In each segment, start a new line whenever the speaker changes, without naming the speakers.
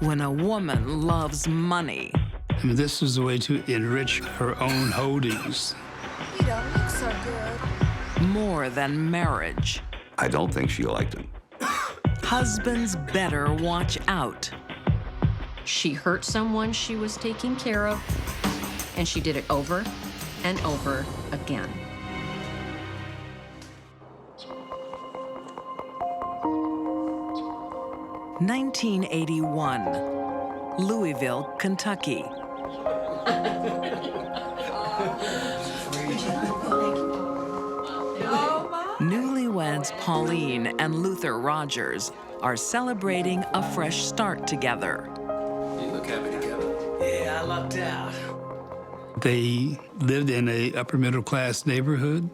when a woman loves money.
I mean, this was a way to enrich her own holdings.
You don't look so good.
More than marriage.
I don't think she liked him.
Husbands better watch out.
She hurt someone she was taking care of, and she did it over and over again.
(1981), Louisville, Kentucky. Newlyweds Pauline and Luther Rogers are celebrating a fresh start together.
You look happy together.
Yeah, I lucked out.
They lived in a upper middle class neighborhood.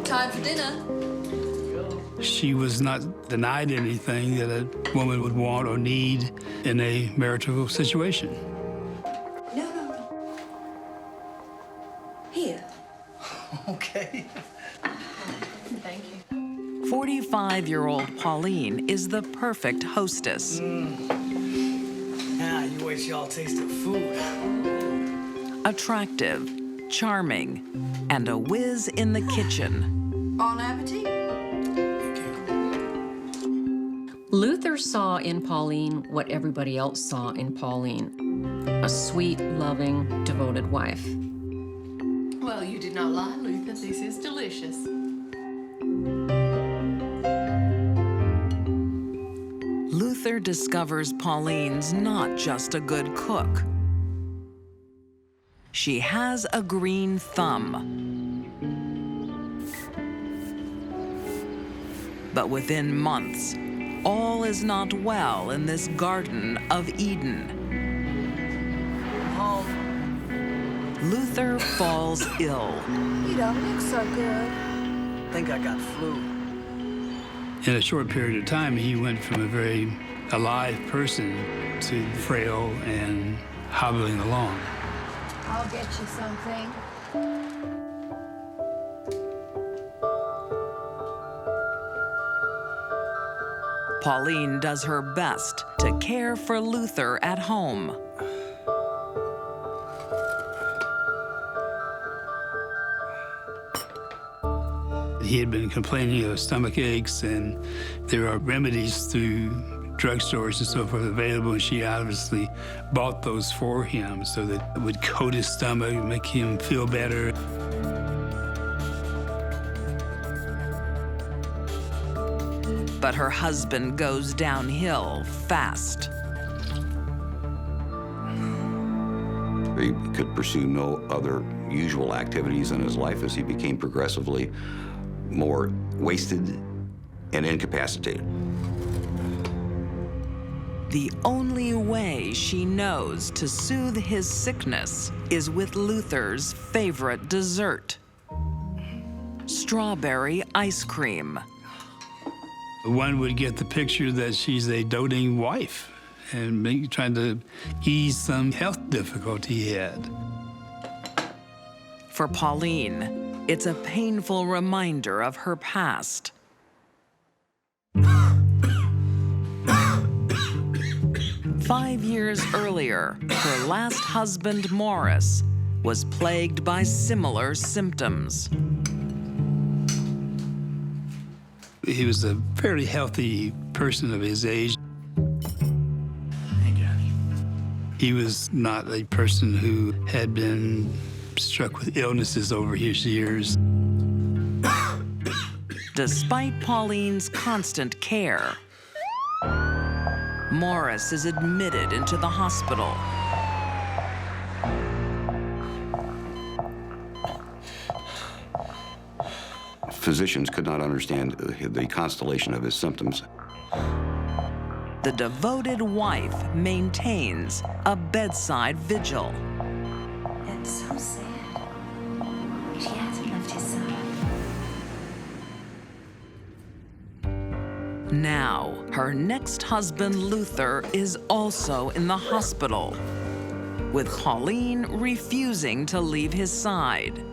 Time for dinner.
She was not denied anything that a woman would want or need in a marital situation.
No. Here.
Okay.
Thank you.
45-year-old Pauline is the perfect hostess.
Now you wait till y'all taste the food.
Attractive, charming, and a whiz in the kitchen.
Bon appetit.
Luther saw in Pauline what everybody else saw in Pauline, a sweet, loving, devoted wife.
Well, you did not lie, Luther. This is delicious.
Luther discovers Pauline's not just a good cook. She has a green thumb. But within months, all is not well in this Garden of Eden.
Home.
Luther falls ill.
You don't look so good.
Think I got flu.
In a short period of time, he went from a very alive person to frail and hobbling along.
I'll get you something.
Pauline does her best to care for Luther at home.
He had been complaining of stomach aches, and there are remedies through drugstores and so forth available, and she obviously bought those for him so that it would coat his stomach and make him feel better.
But her husband goes downhill fast.
He could pursue no other usual activities in his life as he became progressively more wasted and incapacitated.
The only way she knows to soothe his sickness is with Luther's favorite dessert, strawberry ice cream.
One would get the picture that she's a doting wife and trying to ease some health difficulty he had.
For Pauline, it's a painful reminder of her past. Five years earlier, her last husband, Morris, was plagued by similar symptoms.
He was a fairly healthy person of his age.
Hey, Johnny.
He was not a person who had been struck with illnesses over his years.
Despite Pauline's constant care, Morris is admitted into the hospital.
Physicians could not understand the constellation of his symptoms.
The devoted wife maintains a bedside vigil.
It's so sad. She hasn't left his side.
Now, her next husband, Luther, is also in the hospital, with Pauline refusing to leave his side.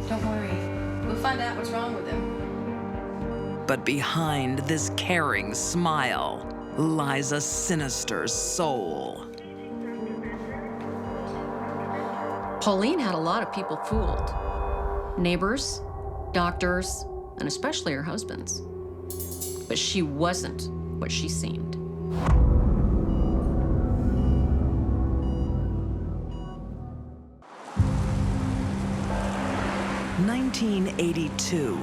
Don't worry. We'll find out what's wrong with him.
But behind this caring smile lies a sinister soul.
Pauline had a lot of people fooled. Neighbors, doctors, and especially her husbands. But she wasn't what she seemed.
1982,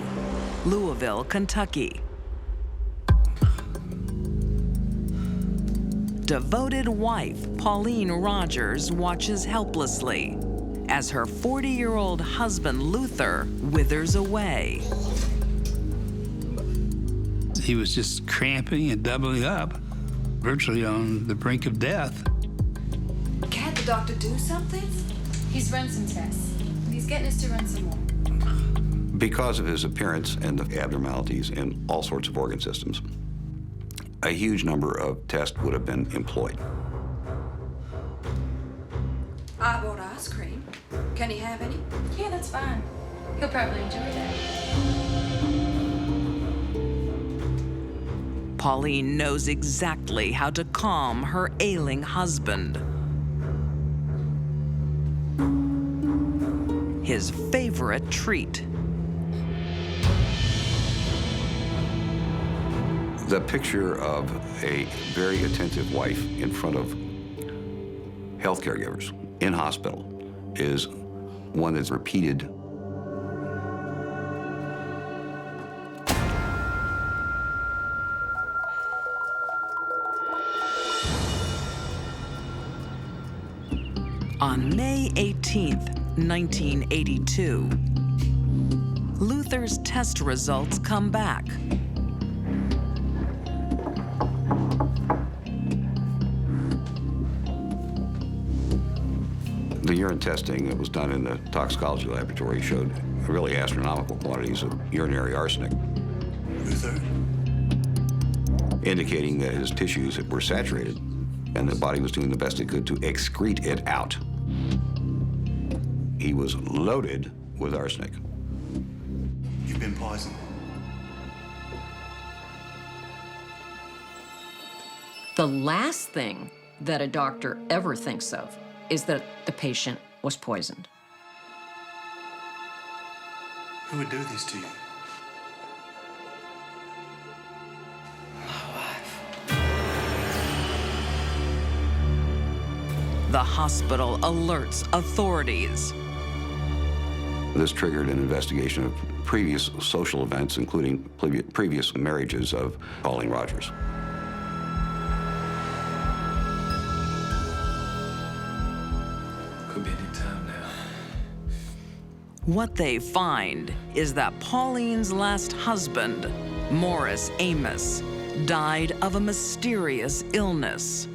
Louisville, Kentucky. Devoted wife Pauline Rogers watches helplessly as her 40-year-old husband Luther withers away.
He was just cramping and doubling up, virtually on the brink of death.
Can't the doctor do something?
He's run some tests. He's getting us to run some more.
Because of his appearance and the abnormalities in all sorts of organ systems, a huge number of tests would have been employed.
I bought ice cream. Can he have any?
Yeah, that's fine. He'll probably enjoy that.
Pauline knows exactly how to calm her ailing husband. His favorite treat.
The picture of a very attentive wife in front of health caregivers in hospital is one that's repeated.
On May 18th, 1982, Luther's test results come back.
The urine testing that was done in the toxicology laboratory showed really astronomical quantities of urinary arsenic, indicating that his tissues were saturated and the body was doing the best it could to excrete it out. He was loaded with arsenic.
You've been poisoned.
The last thing that a doctor ever thinks of is that the patient was poisoned.
Who would do this to you?
The hospital alerts authorities.
This triggered an investigation of previous social events, including previous marriages of Pauline Rogers.
Could be any time now.
What they find is that Pauline's last husband, Morris Amos, died of a mysterious illness.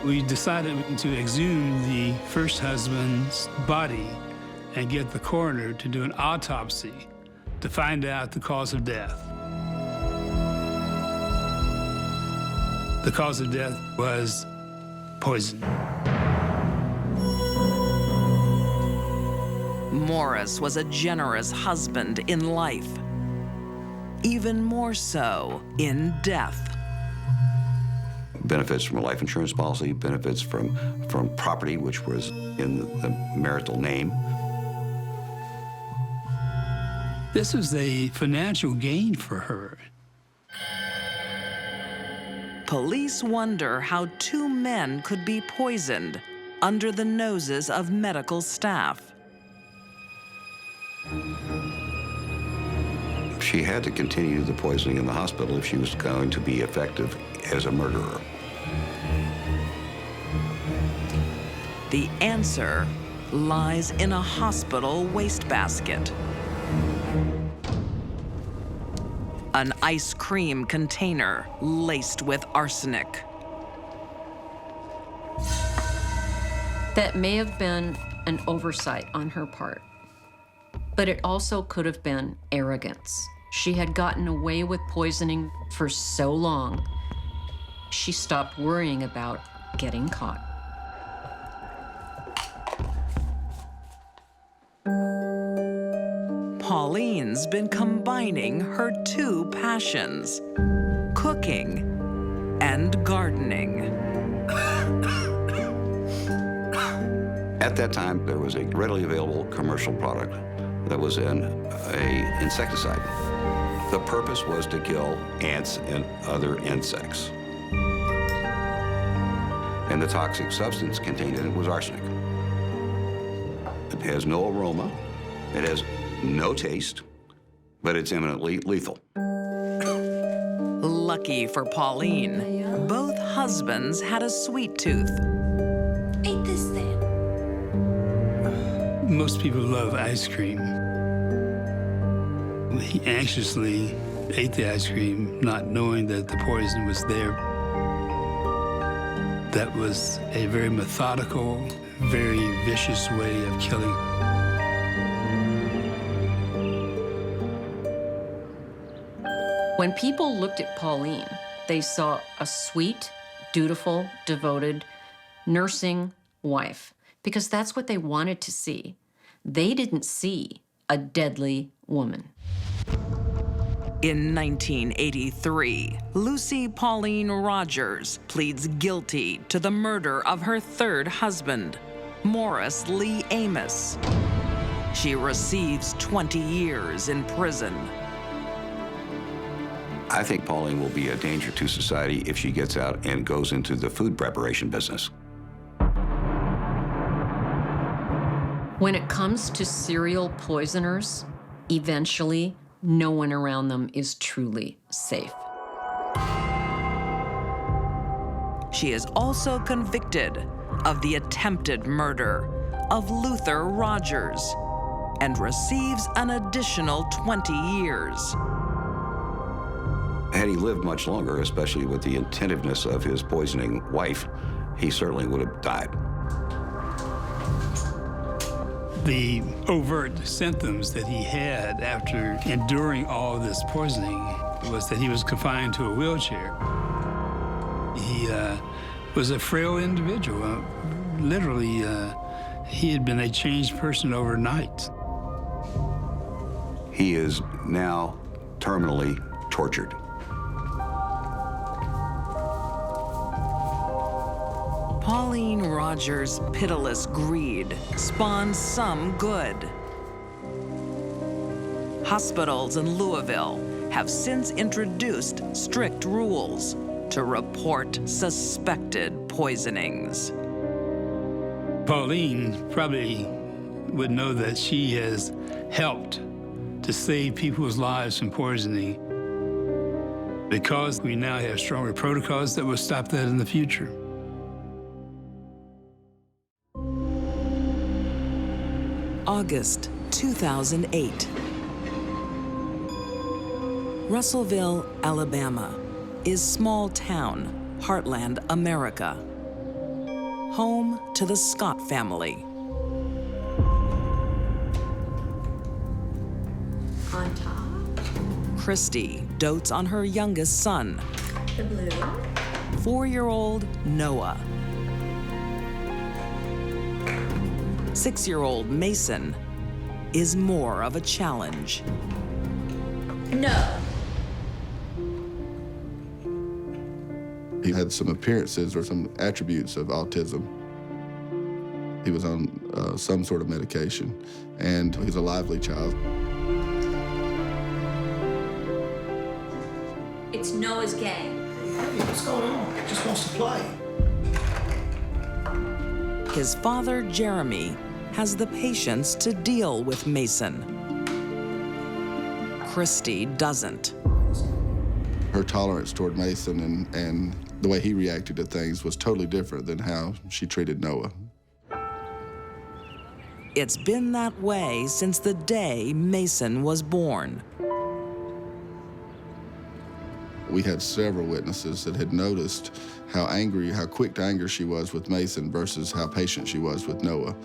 We decided to exhume the first husband's body and get the coroner to do an autopsy to find out the cause of death. The cause of death was poison.
Morris was a generous husband in life, even more so in death.
Benefits from a life insurance policy, benefits from property, which was in the marital name.
This was a financial gain for her.
Police wonder how two men could be poisoned under the noses of medical staff.
She had to continue the poisoning in the hospital if she was going to be effective as a murderer.
The answer lies in a hospital wastebasket. An ice cream container laced with arsenic.
That may have been an oversight on her part, but it also could have been arrogance. She had gotten away with poisoning for so long, she stopped worrying about getting caught.
Pauline's been combining her two passions, cooking and gardening.
At that time, there was a readily available commercial product that was an insecticide. The purpose was to kill ants and other insects. And the toxic substance contained in it was arsenic. It has no aroma, it has no taste, but it's eminently lethal.
Lucky for Pauline, both husbands had a sweet tooth.
Eat this then.
Most people love ice cream. He anxiously ate the ice cream, not knowing that the poison was there. That was a very methodical, very vicious way of killing.
When people looked at Pauline, they saw a sweet, dutiful, devoted, nursing wife, because that's what they wanted to see. They didn't see a deadly woman.
In 1983, Lucy Pauline Rogers pleads guilty to the murder of her third husband, Morris Lee Amos. She receives 20 years in prison.
I think Pauline will be a danger to society if she gets out and goes into the food preparation business.
When it comes to serial poisoners, eventually, no one around them is truly safe.
She is also convicted of the attempted murder of Luther Rogers and receives an additional 20 years.
Had he lived much longer, especially with the attentiveness of his poisoning wife, he certainly would have died.
The overt symptoms that he had after enduring all this poisoning was that he was confined to a wheelchair. He was a frail individual. Literally, he had been a changed person overnight.
He is now terminally tortured.
Pauline Rogers' pitiless greed spawned some good. Hospitals in Louisville have since introduced strict rules to report suspected poisonings.
Pauline probably would know that she has helped to save people's lives from poisoning because we now have stronger protocols that will stop that in the future.
August 2008. Russellville, Alabama, is small town, heartland America. Home to the Scott family.
On top.
Christy dotes on her youngest son,
The blue.
4-year-old Noah. 6-year-old Mason is more of a challenge.
No.
He had some appearances or some attributes of autism. He was on some sort of medication, and he's a lively child.
It's Noah's game.
Hey, what's going on? He just wants to play.
His father, Jeremy, has the patience to deal with Mason. Christy doesn't.
Her tolerance toward Mason and the way he reacted to things was totally different than how she treated Noah.
It's been that way since the day Mason was born.
We had several witnesses that had noticed how angry, how quick to anger she was with Mason versus how patient she was with Noah.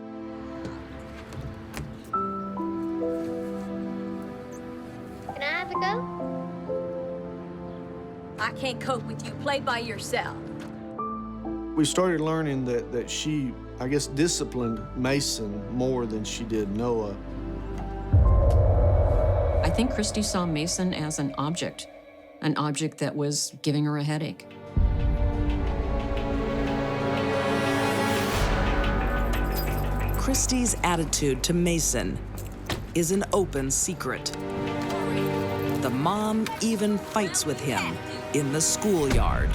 Can I have a go?
I can't cope with you. Play by yourself.
We started learning that she, I guess, disciplined Mason more than she did Noah.
think Christy saw Mason as an object that was giving her a headache.
Christy's attitude to Mason is an open secret. The mom even fights with him in the schoolyard.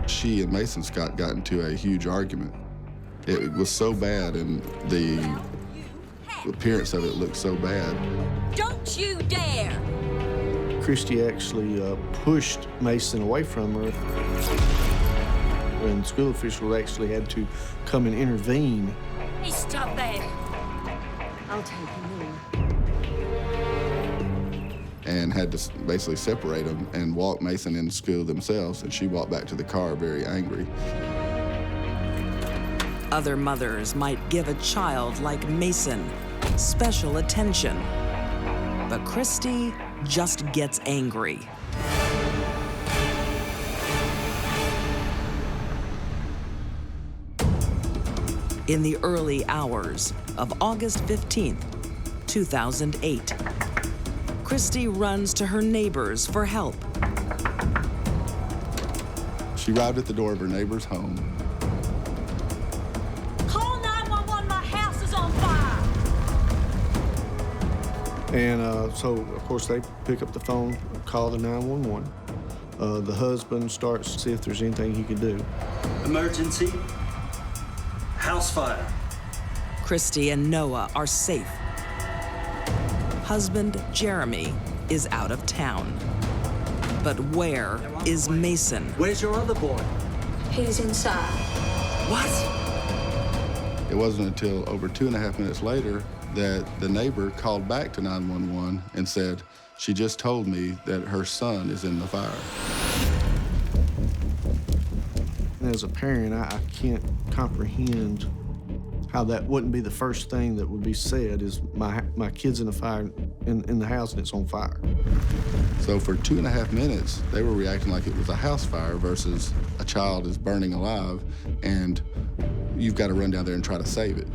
She and Mason Scott got into a huge argument. It was so bad, and the appearance of it looked so bad.
Don't you dare!
Christy actually pushed Mason away from her. And school officials actually had to come and intervene.
Hey, stop there! I'll take you.
And had to basically separate them and walk Mason into school themselves, and she walked back to the car very angry.
Other mothers might give a child like Mason special attention, but Christy just gets angry. In the early hours of August 15th, 2008, Christy runs to her neighbors for help.
She arrived at the door of her neighbor's home.
Call 911, my house is on fire!
And so, of course, they pick up the phone, call the 911. The husband starts to see if there's anything he can do.
Emergency. House fire.
Christy and Noah are safe. Husband Jeremy is out of town. But where is Mason?
Where's your other boy?
He's inside.
What?
It wasn't until over 2.5 minutes later that the neighbor called back to 911 and said, she just told me that her son is in the fire.
And as a parent, I can't comprehend how that wouldn't be the first thing that would be said is my kid's in the fire in the house and it's on fire.
So for 2.5 minutes, they were reacting like it was a house fire versus a child is burning alive and you've got to run down there and try to save it.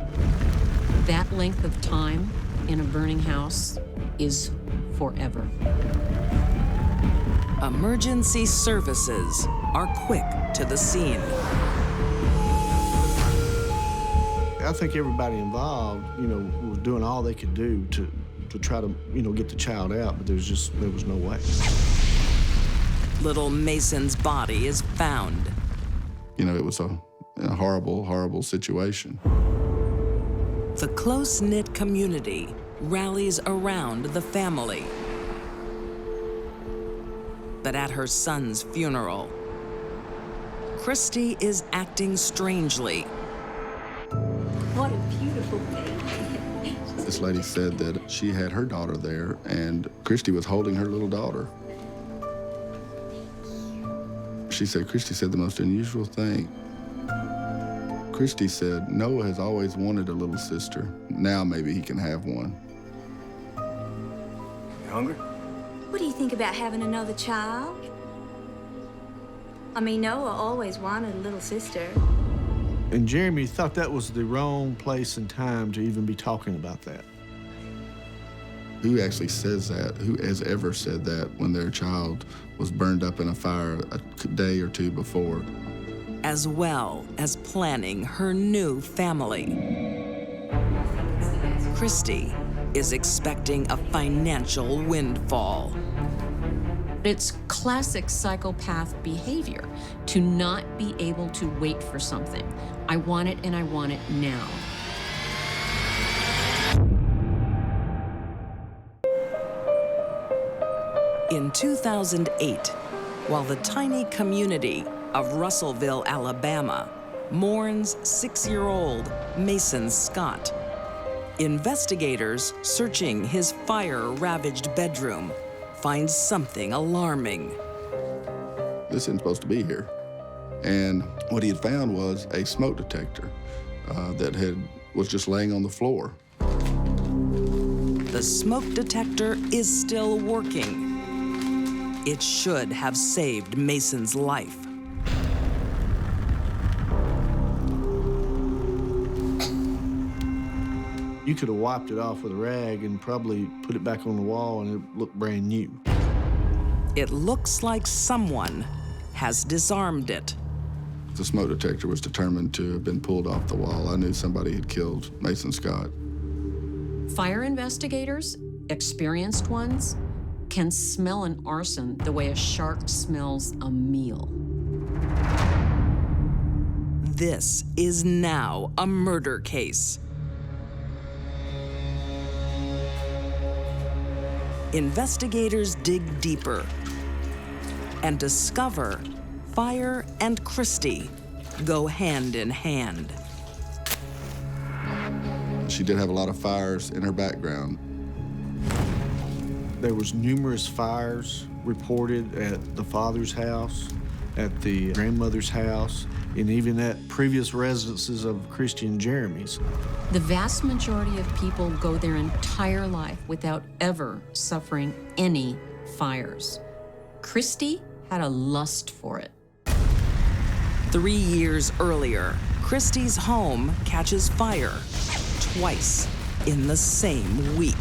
That length of time in a burning house is forever.
Emergency services are quick to the scene.
I think everybody involved, was doing all they could do to try to, get the child out, but there was no way.
Little Mason's body is found.
It was a horrible, horrible situation.
The close-knit community rallies around the family. But at her son's funeral, Christy is acting strangely.
What a beautiful baby.
This lady said that she had her daughter there, and Christy was holding her little daughter. She said, Christy said the most unusual thing. Christy said, Noah has always wanted a little sister. Now maybe he can have one.
You hungry?
What do you think about having another child? I mean, Noah always wanted a little sister.
And Jeremy thought that was the wrong place and time to even be talking about that.
Who actually says that? Who has ever said that when their child was burned up in a fire a day or two before?
As well as planning her new family. Christy is expecting a financial windfall.
It's classic psychopath behavior to not be able to wait for something. I want it and I want it now.
In 2008, while the tiny community of Russellville, Alabama, mourns 6-year-old Mason Scott, investigators searching his fire-ravaged bedroom find something alarming.
This isn't supposed to be here. And what he had found was a smoke detector that was just laying on the floor.
The smoke detector is still working. It should have saved Mason's life.
You could have wiped it off with a rag and probably put it back on the wall and it looked brand new.
It looks like someone has disarmed it.
The smoke detector was determined to have been pulled off the wall. I knew somebody had killed Mason Scott.
Fire investigators, experienced ones, can smell an arson the way a shark smells a meal.
This is now a murder case. Investigators dig deeper and discover fire and Christie go hand in hand.
She did have a lot of fires in her background.
There was numerous fires reported at the father's house, at the grandmother's house, and even at previous residences of Christie and Jeremy's.
The vast majority of people go their entire life without ever suffering any fires. Christie had a lust for it.
3 years earlier, Christie's home catches fire twice in the same week.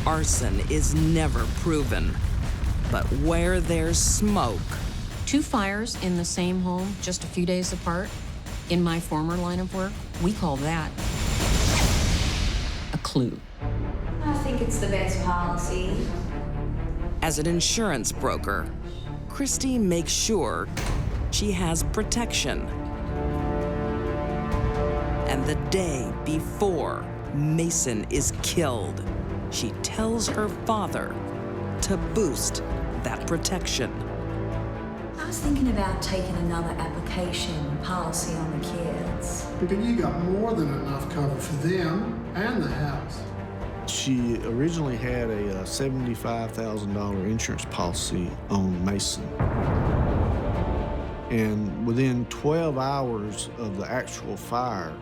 Arson is never proven, but where there's smoke.
2 fires in the same home just a few days apart. In my former line of work, we call that a clue.
I think it's the best policy.
As an insurance broker, Christie makes sure she has protection. And the day before Mason is killed, she tells her father to boost that protection.
I was thinking about taking another application policy on the kids.
But you got more than enough cover for them and the house.
She originally had a $75,000 insurance policy on Mason. And within 12 hours of the actual fire,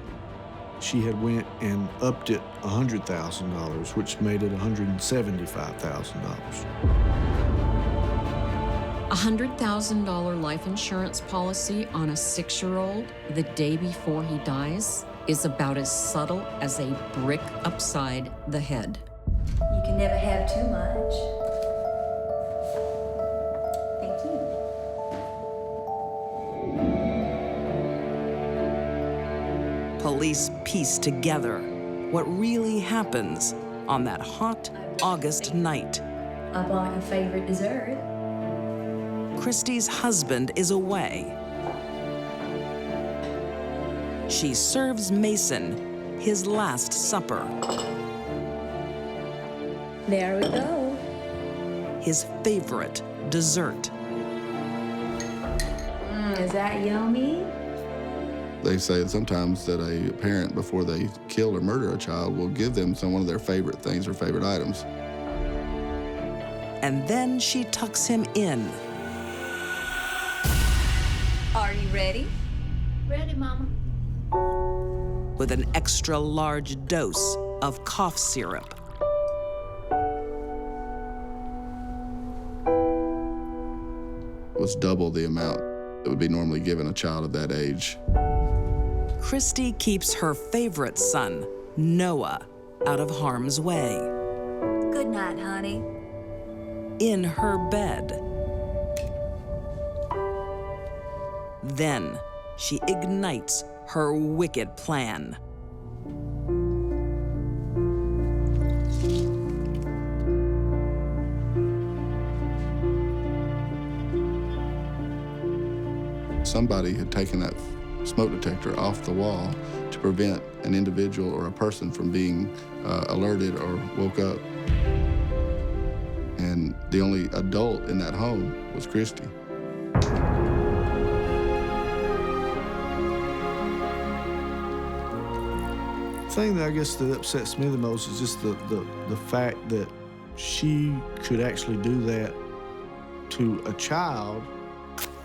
she had went and upped it $100,000, which made it $175,000.
A $100,000 life insurance policy on a 6-year-old the day before he dies is about as subtle as a brick upside the head.
You can never have too much. Thank you.
Police piece together what really happens on that hot August night.
I bought your favorite dessert.
Christie's husband is away. She serves Mason his last supper.
There we go.
His favorite dessert.
Is that yummy?
They say sometimes that a parent, before they kill or murder a child, will give them one of their favorite things or favorite items.
And then she tucks him in.
Are you ready? Ready, Mama.
With an extra large dose of cough syrup.
It was double the amount that would be normally given a child of that age.
Christie keeps her favorite son, Noah, out of harm's way.
Good night, honey.
In her bed. Then she ignites her wicked plan.
Somebody had taken that smoke detector off the wall to prevent an individual or a person from being alerted or woke up. And the only adult in that home was Christie.
The thing that I guess that upsets me the most is just the fact that she could actually do that to a child,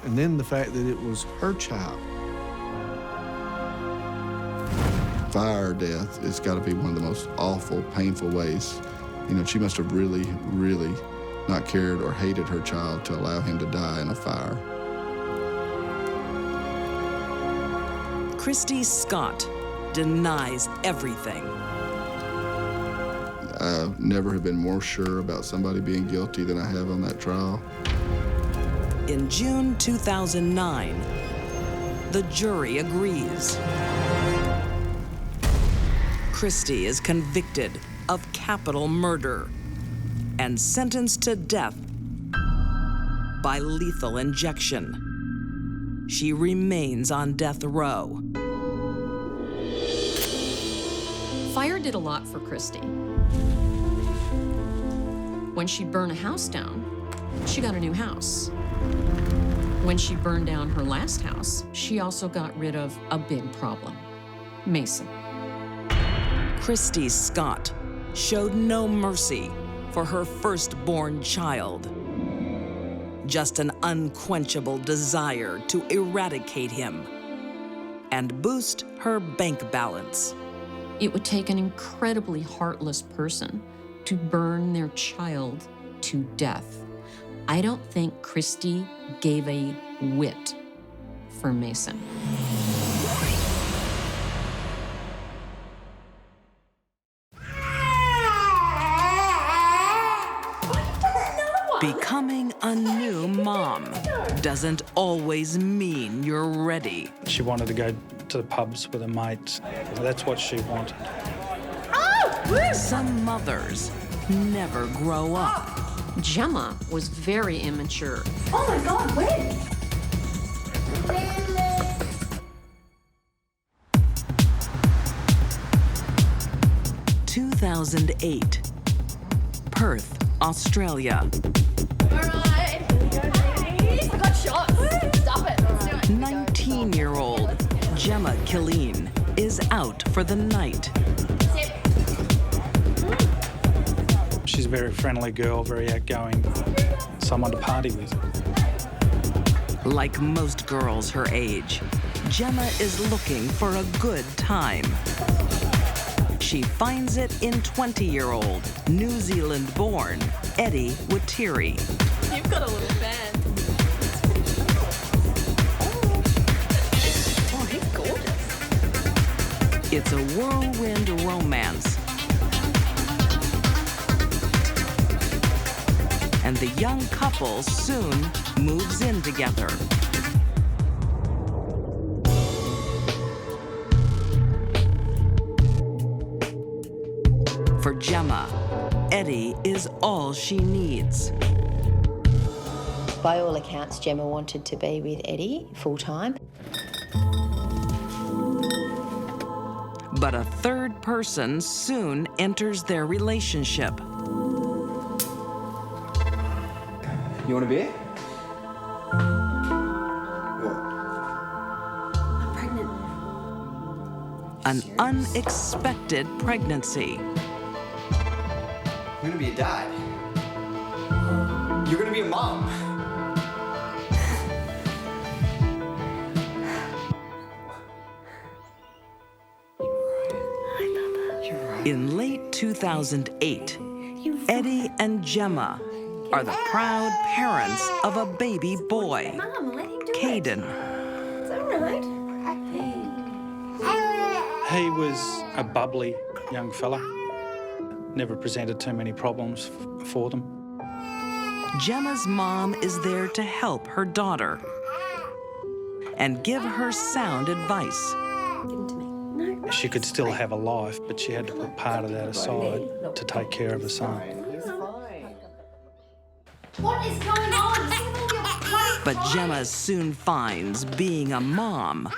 and then the fact that it was her child.
Fire or death, it's got to be one of the most awful, painful ways. You know, she must have really, really not cared or hated her child to allow him to die in a fire.
Christie Scott denies everything.
I never have been more sure about somebody being guilty than I have on that trial.
In June 2009, the jury agrees. Christie is convicted of capital murder and sentenced to death by lethal injection. She remains on death row.
Fire did a lot for Christie. When she burned a house down, she got a new house. When she burned down her last house, she also got rid of a big problem, Mason.
Christie Scott showed no mercy for her firstborn child. Just an unquenchable desire to eradicate him and boost her bank balance.
It would take an incredibly heartless person to burn their child to death. I don't think Christie gave a whit for Mason.
Becoming a new mom doesn't always mean you're ready.
She wanted to go to the pubs with her mates. That's what she wanted.
Some mothers never grow up.
Gemma was very immature.
Oh my God, when?
2008, Perth, Australia.
All right. I got shot. Stop it.
19-year-old Gemma Killeen is out for the night.
She's a very friendly girl, very outgoing, someone to party with.
Like most girls her age, Gemma is looking for a good time. She finds it in 20-year-old, New Zealand-born Eddie Watiri.
You've got a little band. Oh, he's gorgeous.
It's a whirlwind romance. And the young couple soon moves in together. For Gemma, Eddie is all she needs.
By all accounts, Gemma wanted to be with Eddie full-time.
But a third person soon enters their relationship.
You want a beer?
I'm pregnant.
An unexpected pregnancy.
I'm gonna be a dad. You're gonna be a mom.
In late 2008, Eddie and Gemma are the proud parents of a baby boy,
Mom, let him do
Caden.
It's all right.
He was a bubbly young fella. Never presented too many problems for them.
Gemma's mom is there to help her daughter and give her sound advice.
She could still have a life, but she had to put part of that aside to take care of her son.
What is going on?
But Gemma soon finds being a mom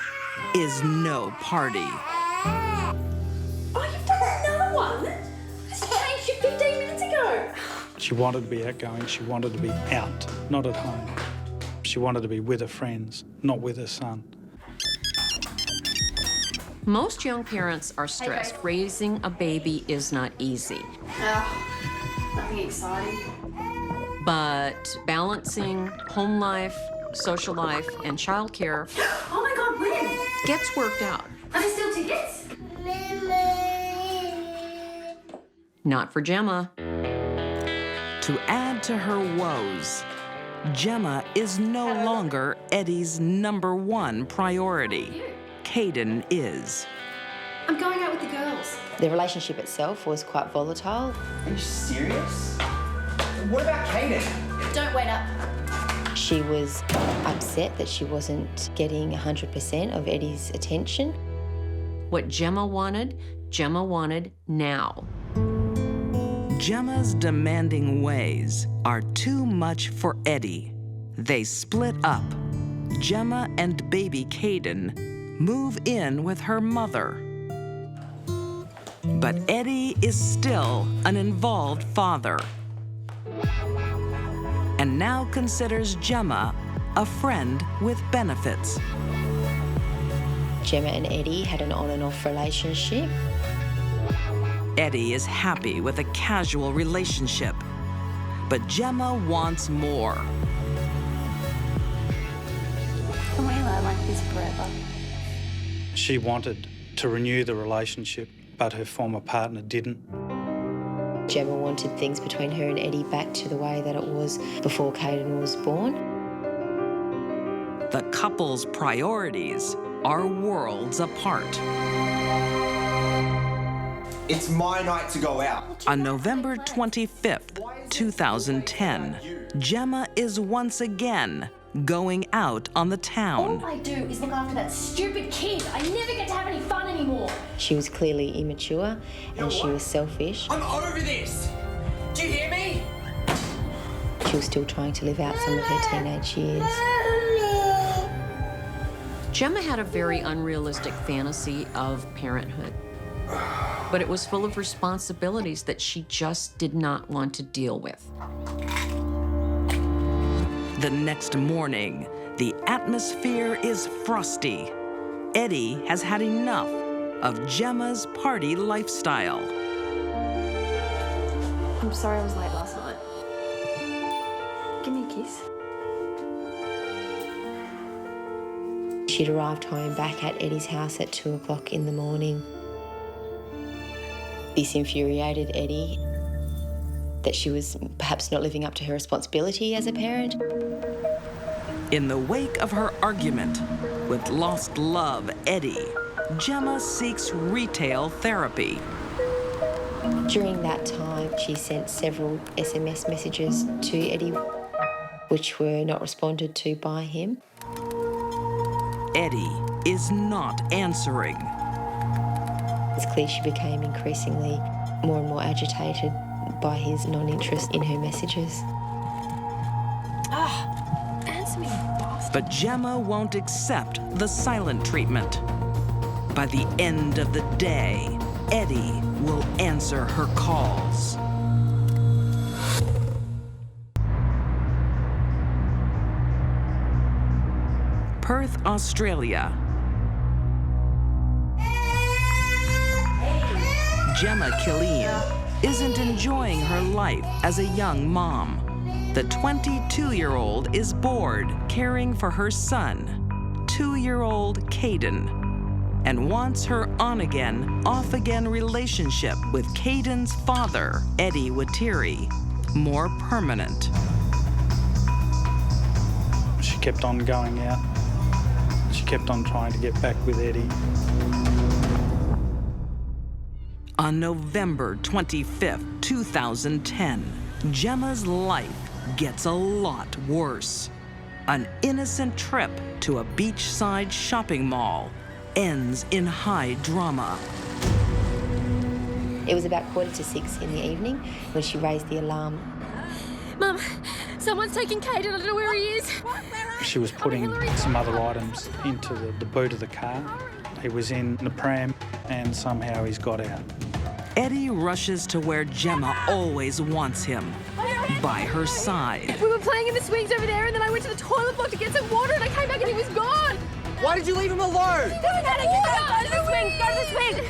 is no party.
Oh, you've done another one? This changed you 15 minutes ago.
She wanted to be outgoing. She wanted to be out, not at home. She wanted to be with her friends, not with her son.
Most young parents are stressed. Raising a baby is not easy.
Nothing exciting.
But balancing home life, social life, and childcare
Oh my God, when?
gets worked out.
Are there still tickets?
Not for Gemma.
To add to her woes, Gemma is no longer Eddie's #1 priority. Caden is.
I'm going out with the girls.
The relationship itself was quite volatile.
Are you serious? What about Kaden?
Don't wait up.
She was upset that she wasn't getting 100% of Eddie's attention.
What Gemma wanted now.
Gemma's demanding ways are too much for Eddie. They split up. Gemma and baby Caden move in with her mother. But Eddie is still an involved father and now considers Gemma a friend with benefits.
Gemma and Eddie had an on and off relationship.
Eddie is happy with a casual relationship, but Gemma wants more.
Can we lie like this forever?
She wanted to renew the relationship, but her former partner didn't.
Gemma wanted things between her and Eddie back to the way that it was before Caden was born.
The couple's priorities are worlds apart.
It's my night to go out.
On November 25th, 2010, Gemma is once again going out on the town.
All I do is look after that stupid kid. I never get to have any fun anymore.
She was clearly immature and she was selfish.
I'm over this. Do you hear me?
She was still trying to live out some of her teenage years.
Gemma had a very unrealistic fantasy of parenthood, but it was full of responsibilities that she just did not want to deal with.
The next morning, the atmosphere is frosty. Eddie has had enough of Gemma's party lifestyle.
I'm sorry I was late last night. Give me a kiss.
She'd arrived home back at Eddie's house at 2 o'clock in the morning. This infuriated Eddie, that she was perhaps not living up to her responsibility as a parent.
In the wake of her argument with lost love Eddie, Gemma seeks retail therapy.
During that time, she sent several SMS messages to Eddie, which were not responded to by him.
Eddie is not answering.
It's clear she became increasingly more and more agitated by his non-interest in her messages.
Answer me, boss.
But Gemma won't accept the silent treatment. By the end of the day, Eddie will answer her calls. Perth, Australia. Gemma Killeen isn't enjoying her life as a young mom. The 22-year-old is bored caring for her son, 2-year-old Caden, and wants her on-again, off-again relationship with Caden's father, Eddie Watiri, more permanent.
She kept on going out. She kept on trying to get back with Eddie.
On November 25th, 2010, Gemma's life gets a lot worse. An innocent trip to a beachside shopping mall ends in high drama.
It was about 5:45 in the evening when she raised the alarm.
Mum, someone's taking Caden. I don't know where he is.
She was putting some other items into the boot of the car. He was in the pram and somehow he's got out.
Eddie rushes to where Gemma always wants him, by her side.
We were playing in the swings over there, and then I went to the toilet block to get some water, and I came back and he was gone.
Why did you leave him alone?
Go to the swing. Go to the swing.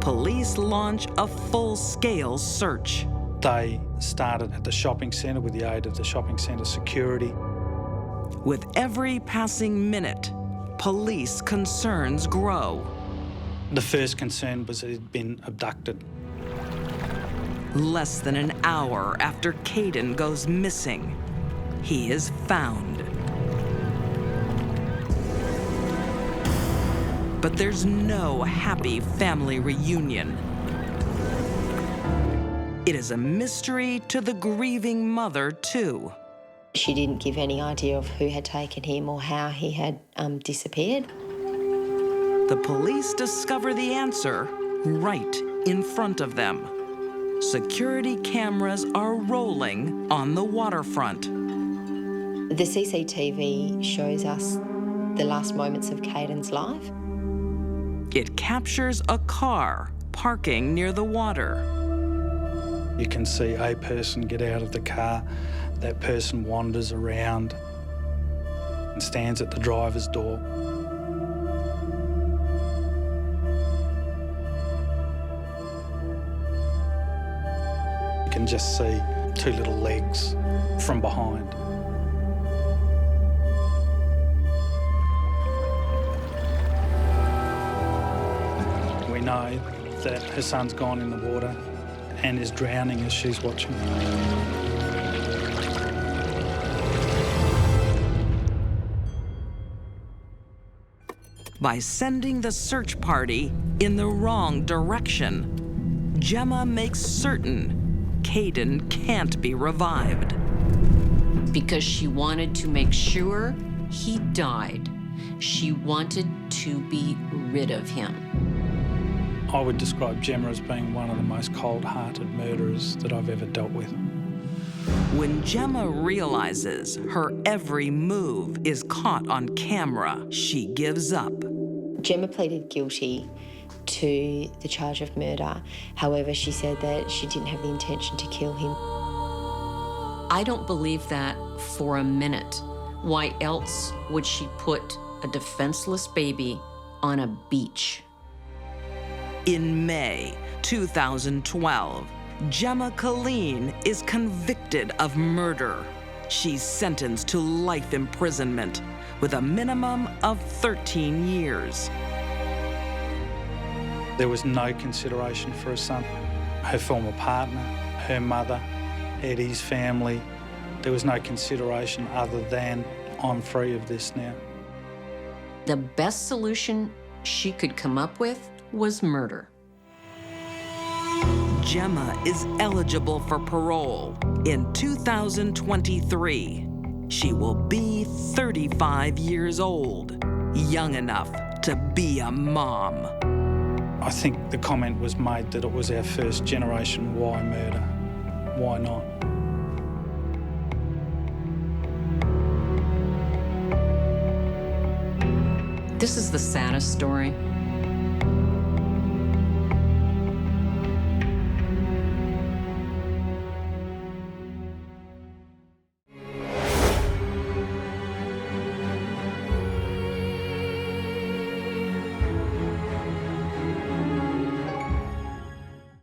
Police launch a full-scale search.
They started at the shopping centre with the aid of the shopping centre security.
With every passing minute, police concerns grow.
The first concern was that he'd been abducted.
Less than an hour after Caden goes missing, he is found. But there's no happy family reunion. It is a mystery to the grieving mother, too.
She didn't give any idea of who had taken him or how he had disappeared.
The police discover the answer right in front of them. Security cameras are rolling on the waterfront.
The CCTV shows us the last moments of Caden's life.
It captures a car parking near the water.
You can see a person get out of the car. That person wanders around and stands at the driver's door. You can just see two little legs from behind. We know that her son's gone in the water and is drowning as she's watching.
By sending the search party in the wrong direction, Gemma makes certain Caden can't be revived.
Because she wanted to make sure he died. She wanted to be rid of him.
I would describe Gemma as being one of the most cold-hearted murderers that I've ever dealt with.
When Gemma realizes her every move is caught on camera, she gives up.
Gemma pleaded guilty to the charge of murder. However, she said that she didn't have the intention to kill him.
I don't believe that for a minute. Why else would she put a defenseless baby on a beach?
In May 2012, Gemma Colleen is convicted of murder. She's sentenced to life imprisonment with a minimum of 13 years.
There was no consideration for her son, her former partner, her mother, Eddie's family. There was no consideration other than, I'm free of this now.
The best solution she could come up with was murder.
Gemma is eligible for parole in 2023. She will be 35 years old, young enough to be a mom.
I think the comment was made that it was our first generation why murder, why not?
This is the saddest story.